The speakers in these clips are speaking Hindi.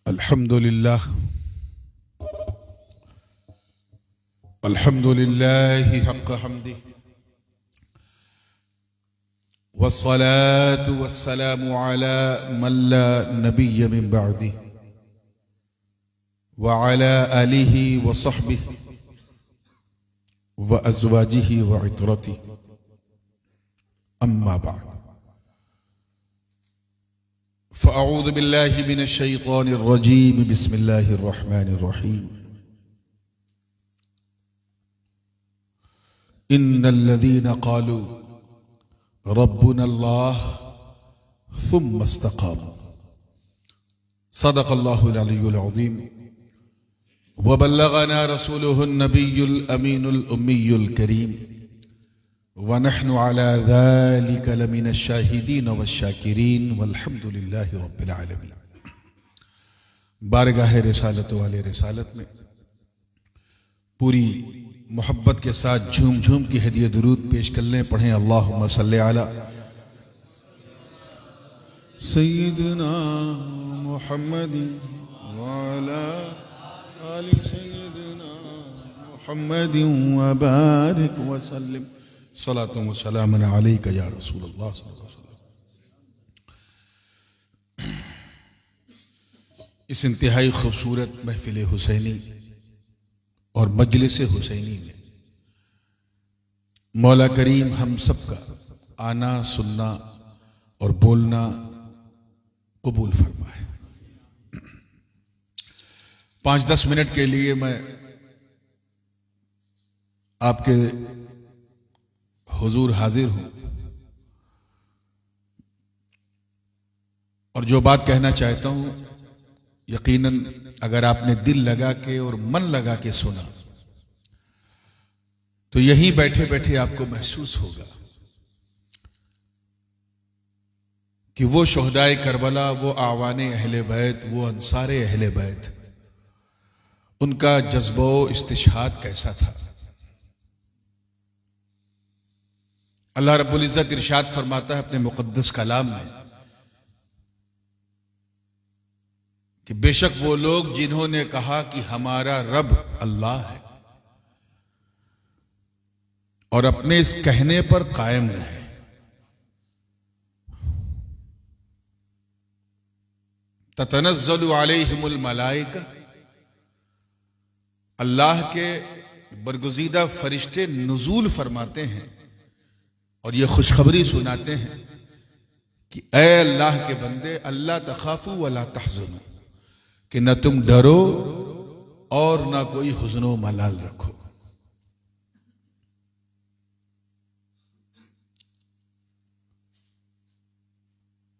अल्हम्दुलिल्लाह अल्हम्दुलिल्लाहि हक़्क़ हम्दिही वस्सलातु वस्सलामु अला मन ला नबिय्य मिन बअदिही व अला आलिहि व सहबिहि व अज़वाजिहि व इतरतिही अम्मा बअद फ़अऊज़ु बिल्लाहि मिनश शैतानिर रजीम बिस्मिल्लाहिर रहमानिर रहीम इन्नल्लज़ीना क़ालू रब्बुनल्लाह सुम्मा इस्तक़ामू सदक़ल्लाहुल अलियुल अज़ीम व बल्लगना रसूलुहुन नबियुल अमीनुल उम्मियुल करीम व नहनु अला ज़ालिका लमिनश शाहिदीन वश्शाकिरीन वल्हम्दुलिल्लाहि रब्बिल आलमीन। बारगाह रिसालत वाले रिसालत में पूरी मोहब्बत के साथ झूम झूम की हदिया दुरूद पेश कर लें। पढ़ें अल्लाहुम्मा सल्ली अला सय्यिदिना मुहम्मदिन व अला आलि सय्यिदिना मुहम्मदिन व बारिक व सल्लिम सलातु व सलामुन अलैका या रसूलल्लाह सल्लल्लाहु अलैहि वसल्लम। इस इंतहाई खूबसूरत महफिल हुसैनी और मजलिस हुसैनी में मौला करीम हम सब का आना सुनना और बोलना कबूल फरमाए। 5-10 मिनट के लिए मैं आपके हुजूर हाजिर हूं और जो बात कहना चाहता हूं यकीनन अगर आपने दिल लगा के और मन लगा के सुना तो यहीं बैठे बैठे आपको महसूस होगा कि वो शुहदाए करबला, वो आवाने अहले बैत, वो अंसारे अहले बैत, उनका जज्बो इस्तिशहाद कैसा था। अल्लाह रब्बुल इज़्ज़त इरशाद फरमाता है अपने मुक़द्दस कलाम में कि बेशक वो लोग जिन्होंने कहा कि हमारा रब अल्लाह है और अपने इस कहने पर कायम रहे, ततनज़्ज़लु अलैहिमुल मलाइका, अल्लाह के बरगुज़ीदा फरिश्ते नुज़ूल फरमाते हैं और ये खुशखबरी सुनाते हैं कि ऐ अल्लाह के बंदे, अल्लाह तखाफू वला तहज़नु, कि न तुम डरो और न कोई हुज़्नो मलाल रखो।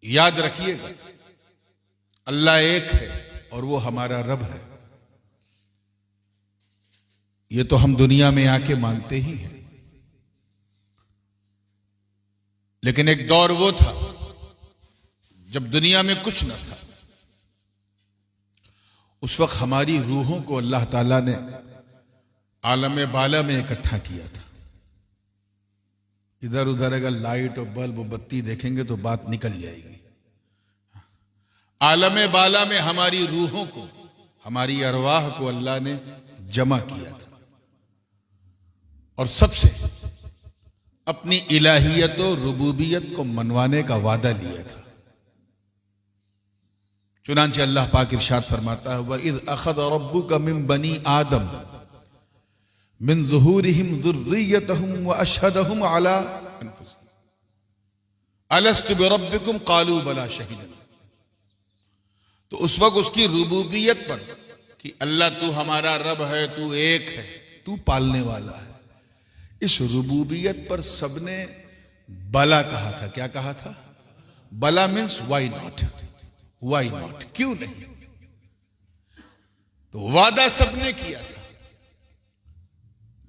याद रखिएगा अल्लाह एक है और वो हमारा रब है। ये तो हम दुनिया में आके मानते ही हैं, लेकिन एक दौर वो था जब दुनिया में कुछ न था। उस वक्त हमारी रूहों को अल्लाह ताला ने आलम बाला में इकट्ठा किया था। इधर उधर अगर लाइट और बल्ब और बत्ती देखेंगे तो बात निकल जाएगी। आलम बाला में हमारी रूहों को, हमारी अरवाह को अल्लाह ने जमा किया था और सबसे अपनी इलाहियत और रुबूबियत को मनवाने का वादा लिया था। चुनांचे अल्लाह पाक इरशाद फरमाता है व इज़ अख़ज़ रब्बुका मिन बनी आदम मिन ज़ुहूरिहिम ज़ुर्रिय्यतहुम व अशहदहुम अला अनफुसिहिम अलस्तु बिरब्बिकुम क़ालू बला शहीदना। तो उस वक्त उसकी रुबूबियत पर कि अल्लाह तू हमारा रब है, तू एक है, तू पालने वाला है, इस रुबूबियत पर सबने बला कहा था। क्या कहा था? बला means why not, why not, क्यों नहीं। तो वादा सबने किया था,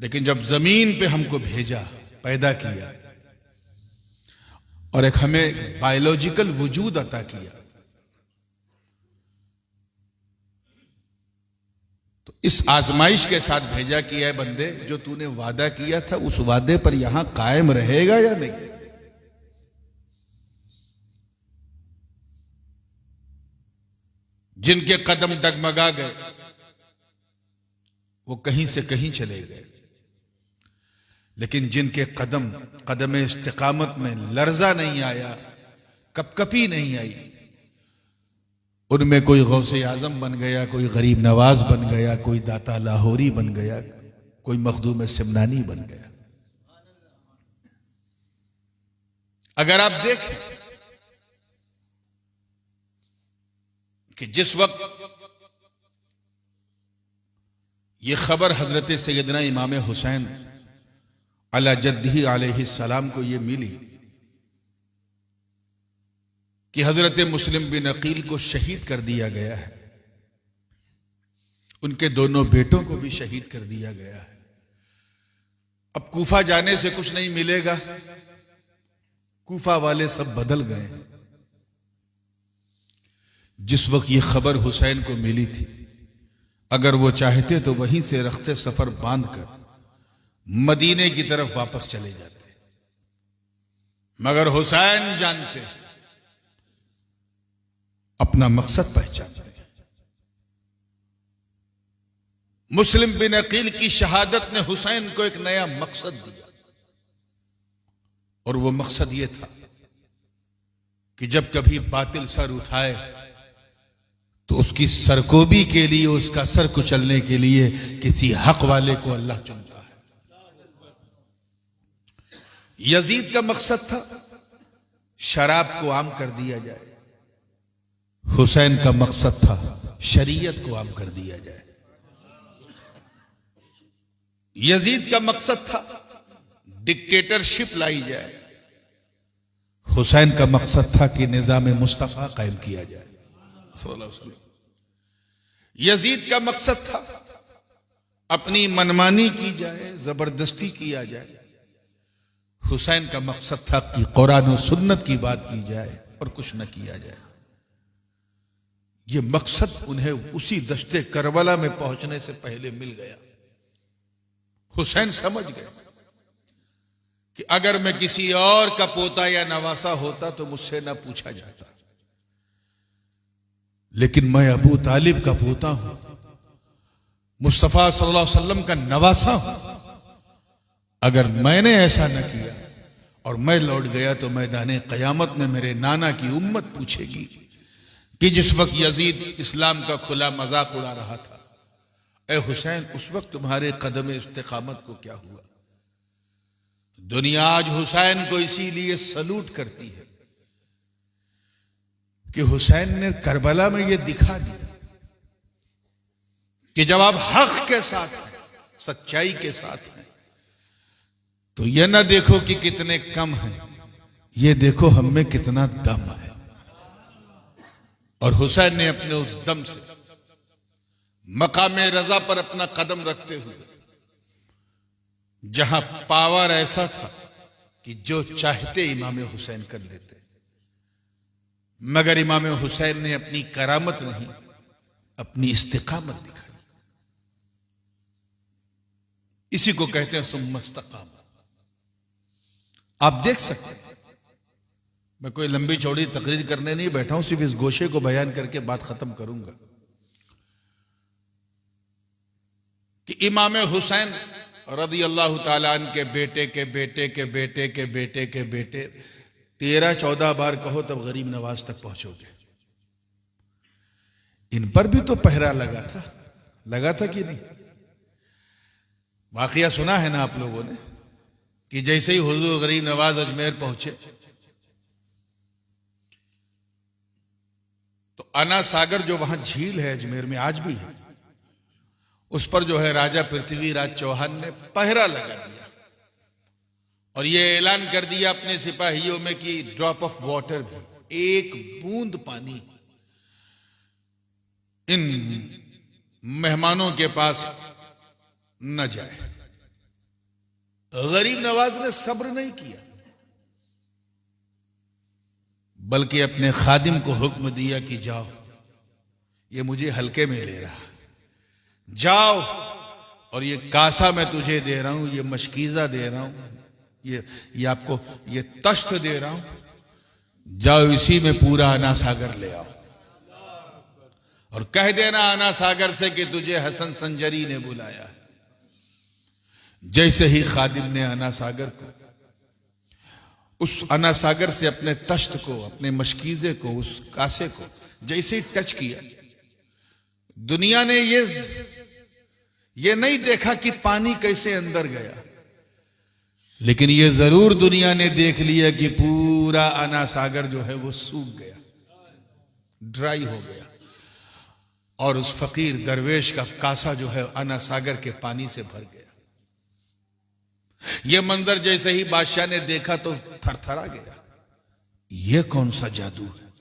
लेकिन जब जमीन पे हमको भेजा, पैदा किया और एक हमें बायोलॉजिकल वजूद अता किया, तो इस आजमाइश के साथ भेजा कि ऐ बंदे, जो तूने वादा किया था उस वादे पर यहां कायम रहेगा या नहीं। जिनके कदम डगमगा गए वो कहीं से कहीं चले गए, लेकिन जिनके कदम इस्तिकामत में लर्जा नहीं आया, कपकपी नहीं आई, उनमें कोई गौसे आजम बन गया, कोई गरीब नवाज बन गया, कोई दाता लाहौरी बन गया, कोई मखदूम सिमनानी बन गया। अगर आप देखें कि जिस वक्त ये खबर हजरत सैयदना इमाम हुसैन अला जद्दी अलैहि सलाम को ये मिली कि हजरत मुस्लिम बिन अकील को शहीद कर दिया गया है, उनके दोनों बेटों को भी शहीद कर दिया गया है, अब कूफा जाने से कुछ नहीं मिलेगा, कूफा वाले सब बदल गए। जिस वक्त ये खबर हुसैन को मिली थी, अगर वो चाहते तो वहीं से रखते सफर बांधकर मदीने की तरफ वापस चले जाते, मगर हुसैन जानते, अपना मकसद पहचानते। मुस्लिम बिन अकील की शहादत ने हुसैन को एक नया मकसद दिया, और वो मकसद ये था कि जब कभी बातिल सर उठाए तो उसकी सरकोबी के लिए, उसका सर कुचलने के लिए किसी हक वाले को अल्लाह चुनता है। यजीद का मकसद था शराब को आम कर दिया जाए, हुसैन का मकसद था शरीयत को आम कर दिया जाए। यजीद का मकसद था डिक्टेटरशिप लाई जाए, हुसैन का मकसद था कि निजाम मुस्तफा कायम किया जाए। यजीद का मकसद था अपनी मनमानी की जाए, जबरदस्ती किया जाए, हुसैन का मकसद था कि कुरान और सुन्नत की बात की जाए और कुछ न किया जाए। यह मकसद उन्हें उसी दश्ते करबला में पहुंचने से पहले मिल गया। हुसैन समझ गए कि अगर मैं किसी और का पोता या नवासा होता तो मुझसे ना पूछा जाता, लेकिन मैं अबू तालिब का पोता हूं, मुस्तफा सल्लल्लाहु अलैहि वसल्लम का नवासा हूं। अगर मैंने ऐसा न किया और मैं लौट गया तो मैदान कयामत में मेरे नाना की उम्मत पूछेगी कि जिस वक्त यजीद इस्लाम का खुला मजाक उड़ा रहा था, ए हुसैन उस वक्त तुम्हारे कदम इस्तिकामत को क्या हुआ। दुनिया आज हुसैन को इसीलिए सलूट करती है कि हुसैन ने करबला में यह दिखा दिया कि जब आप हक के साथ हैं, सच्चाई के साथ हैं, तो यह ना देखो कि कितने कम हैं, ये देखो हम में कितना दम है। और हुसैन ने अपने उस दम से मकाम रजा पर अपना कदम रखते हुए, जहां पावर ऐसा था कि जो चाहते इमाम हुसैन कर लेते, मगर इमाम हुसैन ने अपनी करामत नहीं, अपनी इस्तिकामत दिखाई। इसी को कहते हैं सुम्मस्तकाम। आप देख सकते हैं, मैं कोई लंबी चौड़ी तकरीर करने नहीं बैठा हूं, सिर्फ इस गोशे को बयान करके बात खत्म करूंगा कि इमाम हुसैन रज़ी अल्लाह ताला अन्हु के बेटे के बेटे के बेटे के बेटे के बेटे 13-14 बार कहो तब गरीब नवाज तक पहुंचोगे। इन पर भी तो पहरा लगा था कि नहीं? वाकया सुना है ना आप लोगों ने कि जैसे ही हुजूर गरीब नवाज अजमेर पहुंचे तो अना सागर जो वहां झील है अजमेर में आज भी है, उस पर जो है राजा पृथ्वीराज चौहान ने पहरा लगा दिया और ये ऐलान कर दिया अपने सिपाहियों में कि ड्रॉप ऑफ वाटर भी, एक बूंद पानी इन मेहमानों के पास न जाए। गरीब नवाज ने सब्र नहीं किया, बल्कि अपने खादिम को हुक्म दिया कि जाओ, ये मुझे हल्के में ले रहा, जाओ और ये कासा मैं तुझे दे रहा हूं, ये मशकीजा दे रहा हूं, ये आपको ये तश्त दे रहा हूं, जाओ इसी में पूरा अना सागर ले आओ। और कह देना आना सागर से कि तुझे हसन संजरी ने बुलाया। जैसे ही खादिम ने आना सागर को, उस आना सागर से अपने तश्त को, अपने मशकीजे को, उस कासे को जैसे ही टच किया, दुनिया ने ये नहीं देखा कि पानी कैसे अंदर गया, लेकिन ये जरूर दुनिया ने देख लिया कि पूरा आना सागर जो है वो सूख गया, ड्राई हो गया, और उस फकीर दरवेश का कासा जो है आना सागर के पानी से भर गया। यह मंजर जैसे ही बादशाह ने देखा तो थरथरा गया। यह कौन सा जादू है,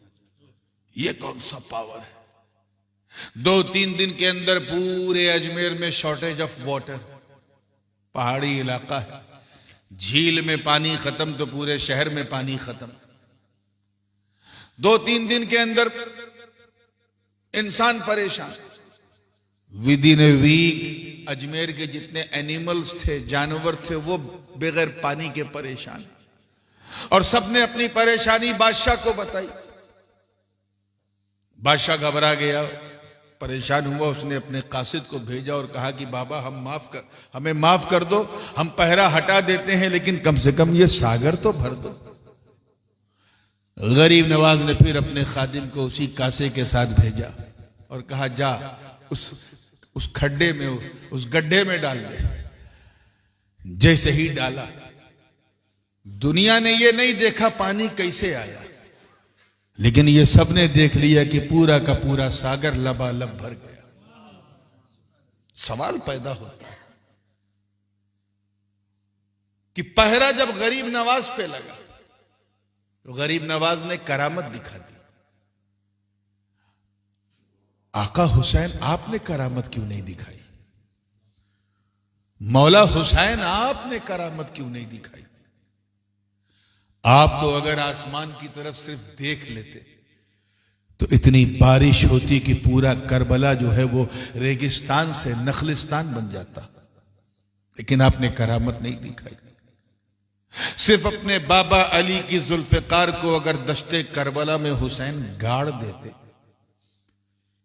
यह कौन सा पावर है? 2-3 दिन के अंदर पूरे अजमेर में शॉर्टेज ऑफ वाटर, पहाड़ी इलाका है, झील में पानी खत्म तो पूरे शहर में पानी खत्म। 2-3 दिन के अंदर इंसान परेशान। Within a week Ajmer के जितने एनिमल्स थे, जानवर थे, वो बगैर पानी के परेशान, और सबने अपनी परेशानी बादशाह को बताई। बादशाह घबरा गया, परेशान हुआ। उसने अपने कासिद को भेजा और कहा कि बाबा हमें माफ कर दो, हम पहरा हटा देते हैं, लेकिन कम से कम ये सागर तो भर दो। गरीब नवाज ने फिर अपने खादिम को उसी कासे के साथ भेजा और कहा जा उस खड्डे में, उस गड्ढे में डाल दे। जैसे ही डाला, दुनिया ने ये नहीं देखा पानी कैसे आया, लेकिन ये सबने देख लिया कि पूरा का पूरा सागर लबालब भर गया। सवाल पैदा होता है कि पहरा जब गरीब नवाज पे लगा तो गरीब नवाज ने करामत दिखा दी। आका हुसैन, आपने करामत क्यों नहीं दिखाई? मौला हुसैन, आपने करामत क्यों नहीं दिखाई? आप तो अगर आसमान की तरफ सिर्फ देख लेते तो इतनी बारिश होती कि पूरा करबला जो है वो रेगिस्तान से नखलिस्तान बन जाता, लेकिन आपने करामत नहीं दिखाई। सिर्फ अपने बाबा अली की जुल्फ़िकार को अगर दश्ते करबला में हुसैन गाड़ देते,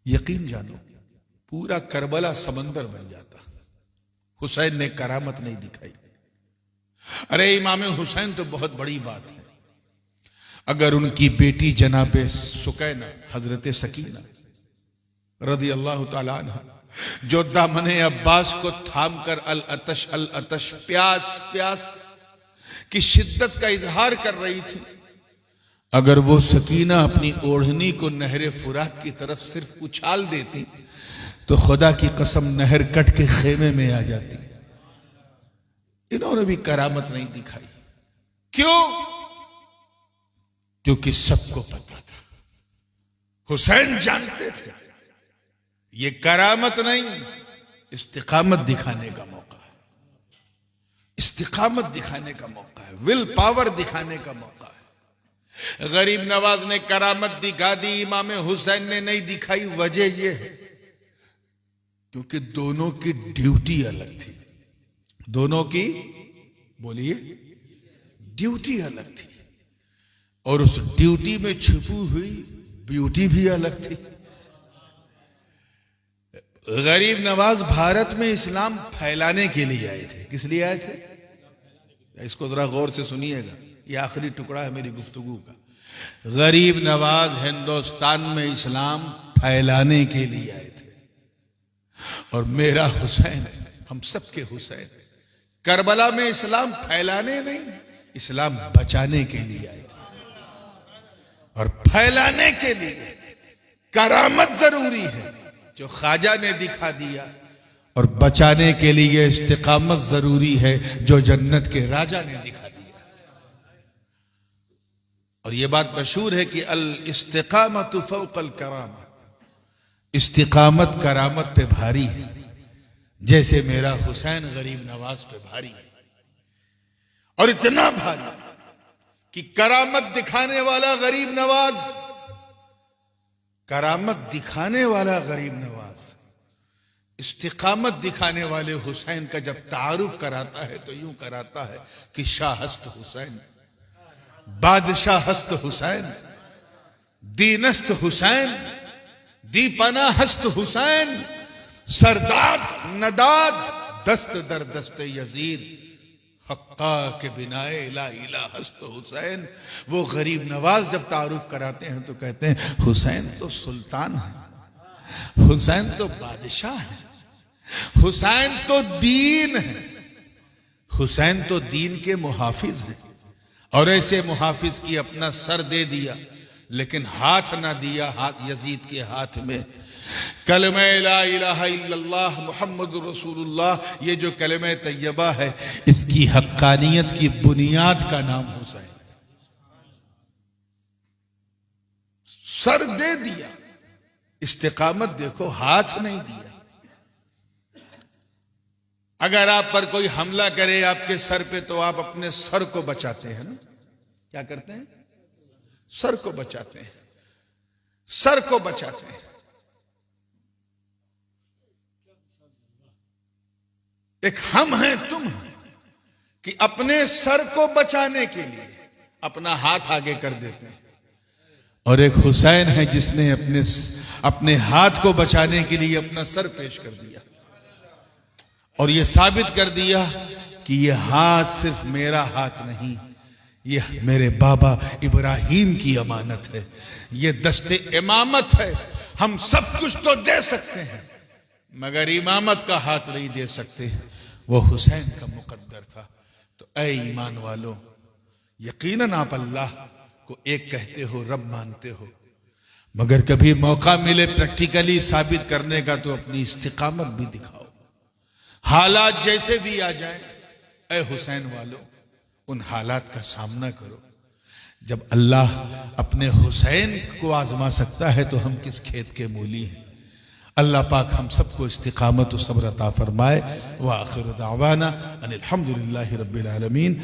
यकीन जानो पूरा करबला समंदर बन जाता। हुसैन ने करामत नहीं दिखाई। अरे इमाम हुसैन तो बहुत बड़ी बात है। अगर उनकी बेटी जनाबे सुकैना, हजरत सकीना रज़ी अल्लाह ताला अन्हा, जो दामने अब्बास को थाम कर अल अतश प्यास प्यास की शिद्दत का इजहार कर रही थी, अगर वो सकीना अपनी ओढ़नी को नहर फुरात की तरफ सिर्फ उछाल देती तो खुदा की कसम नहर कट के खेमे में आ जाती। इन्होंने भी करामत नहीं दिखाई। क्यों? क्योंकि सबको पता था, हुसैन जानते थे ये करामत नहीं, इस्तिकामत दिखाने का मौका है। इस्तिकामत दिखाने का मौका है, विल पावर दिखाने का मौका है। गरीब नवाज ने करामत दिखा दी, इमाम हुसैन ने नहीं दिखाई। वजह यह है क्योंकि दोनों की ड्यूटी अलग थी। दोनों की, बोलिए, ड्यूटी अलग थी, और उस ड्यूटी में छुपी हुई ब्यूटी भी अलग थी। गरीब नवाज भारत में इस्लाम फैलाने के लिए आए थे। किस लिए आए थे? इसको जरा गौर से सुनिएगा, ये आखिरी टुकड़ा है मेरी गुफ्तगू का। गरीब नवाज हिंदुस्तान में इस्लाम फैलाने के लिए आए थे, और मेरा हुसैन, हम सबके हुसैन, करबला में इस्लाम फैलाने नहीं, इस्लाम बचाने के लिए आए थे। और फैलाने के लिए करामत जरूरी है जो ख्वाजा ने दिखा दिया, और बचाने के लिए इस्तिकामत जरूरी है जो जन्नत के राजा ने दिखा दिया। और यह बात मशहूर है कि अल इस्तिकामत फौकल करामा, इस्तिकामत करामत पे भारी है, जैसे मेरा हुसैन गरीब नवाज पे भारी है। और इतना भारी कि करामत दिखाने वाला गरीब नवाज, करामत दिखाने वाला गरीब नवाज इस्तिकामत दिखाने वाले हुसैन का जब तारुफ कराता है तो यूं कराता है कि शाहस्त हुसैन, बादशाह हस्त हुसैन, दीनस्त हुसैन, दीपना हस्त हुसैन, सरदाद नदाद, दस्त दर दस्त यजीद, हक्का के बिनाए ला इला हस्त हुसैन। वो गरीब नवाज जब तारुफ कराते हैं तो कहते हैं हुसैन तो सुल्तान है, हुसैन तो बादशाह है, हुसैन तो दीन है, हुसैन तो दीन के मुहाफिज हैं। और ऐसे मुहाफिज की अपना सर दे दिया लेकिन हाथ ना दिया हाथ यजीद के हाथ में। कलमा ला इलाहा इल्लल्लाह मुहम्मदुर रसूलुल्लाह, ये जो कलमा तैयबा है इसकी हक्कानियत की बुनियाद का नाम हुसैन। सर दे दिया, इस्तिकामत देखो, हाथ नहीं दिया। अगर आप पर कोई हमला करे आपके सर पे तो आप अपने सर को बचाते हैं ना, क्या करते हैं? सर को बचाते हैं, सर को बचाते हैं। एक हम हैं तुम हैं कि अपने सर को बचाने के लिए अपना हाथ आगे कर देते हैं, और एक हुसैन है जिसने अपने हाथ को बचाने के लिए अपना सर पेश कर दिया और यह साबित कर दिया कि यह हाथ सिर्फ मेरा हाथ नहीं, यह मेरे बाबा इब्राहिम की अमानत है, यह दस्ते इमामत है। हम सब कुछ तो दे सकते हैं मगर इमामत का हाथ नहीं दे सकते। वो हुसैन का मुकद्दर था। तो ऐ ईमान वालों, यकीनन आप अल्लाह को एक कहते हो, रब मानते हो, मगर कभी मौका मिले प्रैक्टिकली साबित करने का तो अपनी इस्तिकामत भी दिखाओ। हालात जैसे भी आ जाए, ऐ हुसैन वालों, उन हालात का सामना करो। जब अल्लाह अपने हुसैन को आजमा सकता है तो हम किस खेत के मूली हैं। अल्लाह पाक हम सबको इस्तिकामत और सब्र अता फरमाए। व आखिर दावाना अनिल हम्दुलिल्लाहि रब्बिल आलमीन।